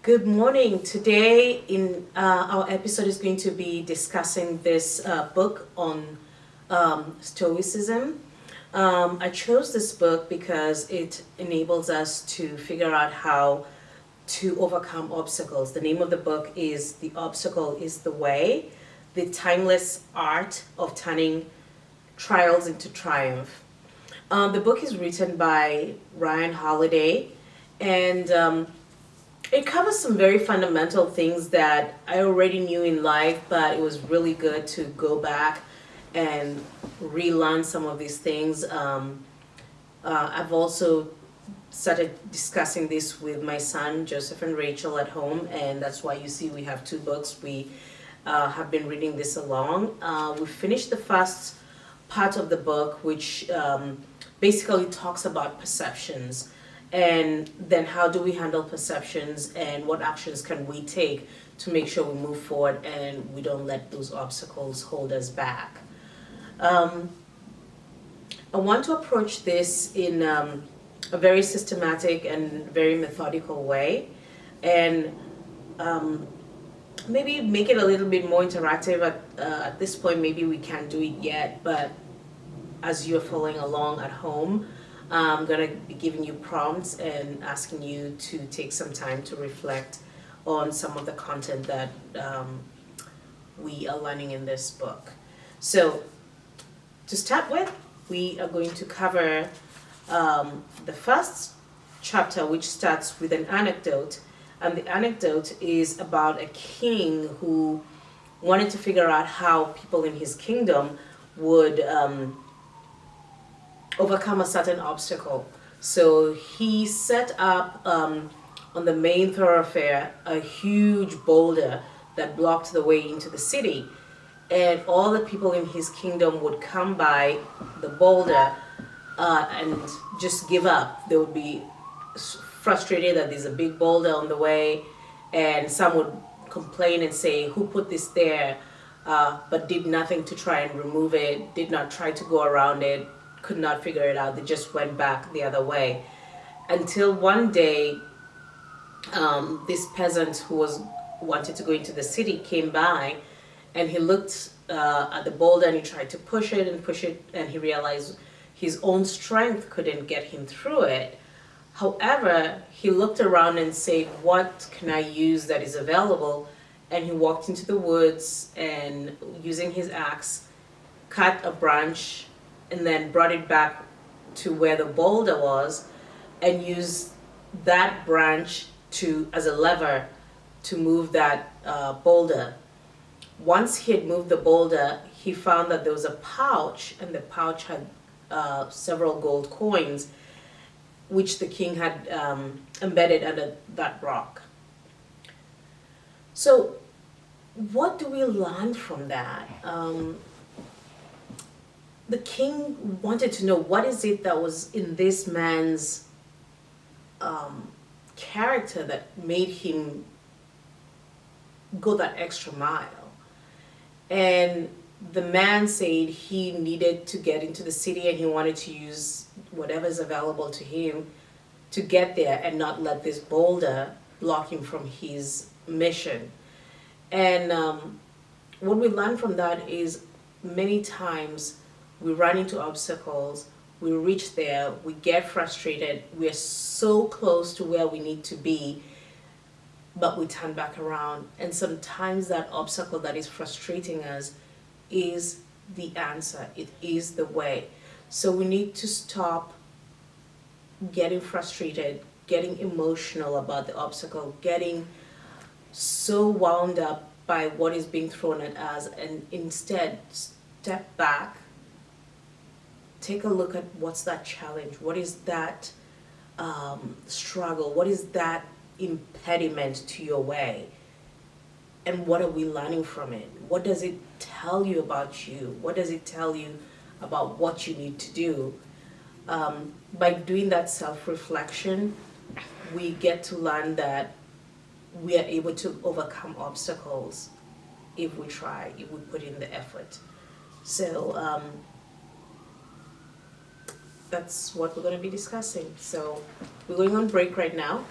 Good morning. Today, in our episode, is going to be discussing this book on Stoicism. I chose this book because it enables us to figure out how to overcome obstacles. The name of the book is "The Obstacle is the Way: The Timeless Art of Turning Trials into Triumph." The book is written by Ryan Holiday, and it covers some very fundamental things that I already knew in life, but it was really good to go back and relearn some of these things. I've also started discussing this with my son, Joseph and Rachel, at home, and that's why you see we have two books. We have been reading this along. We finished the first part of the book, which basically talks about perceptions. And then how do we handle perceptions and what actions can we take to make sure we move forward and we don't let those obstacles hold us back. I want to approach this in a very systematic and very methodical way, and maybe make it a little bit more interactive. At this point, maybe we can't do it yet, but as you're following along at home, I'm going to be giving you prompts and asking you to take some time to reflect on some of the content that we are learning in this book. So, to start with, we are going to cover the first chapter, which starts with an anecdote. And the anecdote is about a king who wanted to figure out how people in his kingdom would overcome a certain obstacle. So he set up on the main thoroughfare a huge boulder that blocked the way into the city. And all the people in his kingdom would come by the boulder and just give up. They would be frustrated that there's a big boulder on the way, and some would complain and say, "Who put this there?" But did nothing to try and remove it, did not try to go around it, could not figure it out. They just went back the other way. Until one day, this peasant who wanted to go into the city came by, and he looked at the boulder and he tried to push it, and he realized his own strength couldn't get him through it. However, he looked around and said, "What can I use that is available?" And he walked into the woods and, using his axe, cut a branch and then brought it back to where the boulder was and used that branch as a lever to move that boulder. Once he had moved the boulder, he found that there was a pouch, and the pouch had several gold coins, which the king had embedded under that rock. So what do we learn from that? The king wanted to know, what is it that was in this man's character that made him go that extra mile. And the man said he needed to get into the city and he wanted to use whatever's available to him to get there and not let this boulder block him from his mission. And what we learn from that is many times we run into obstacles, we reach there, we get frustrated, we're so close to where we need to be, but we turn back around. And sometimes that obstacle that is frustrating us is the answer, it is the way. So we need to stop getting frustrated, getting emotional about the obstacle, getting so wound up by what is being thrown at us, and instead step back. Take a look at what's that challenge, what is that struggle, what is that impediment to your way, and what are we learning from it? What does it tell you about you? What does it tell you about what you need to do? By doing that self-reflection, we get to learn that we are able to overcome obstacles if we try, if we put in the effort. So that's what we're going to be discussing. So we're going on break right now.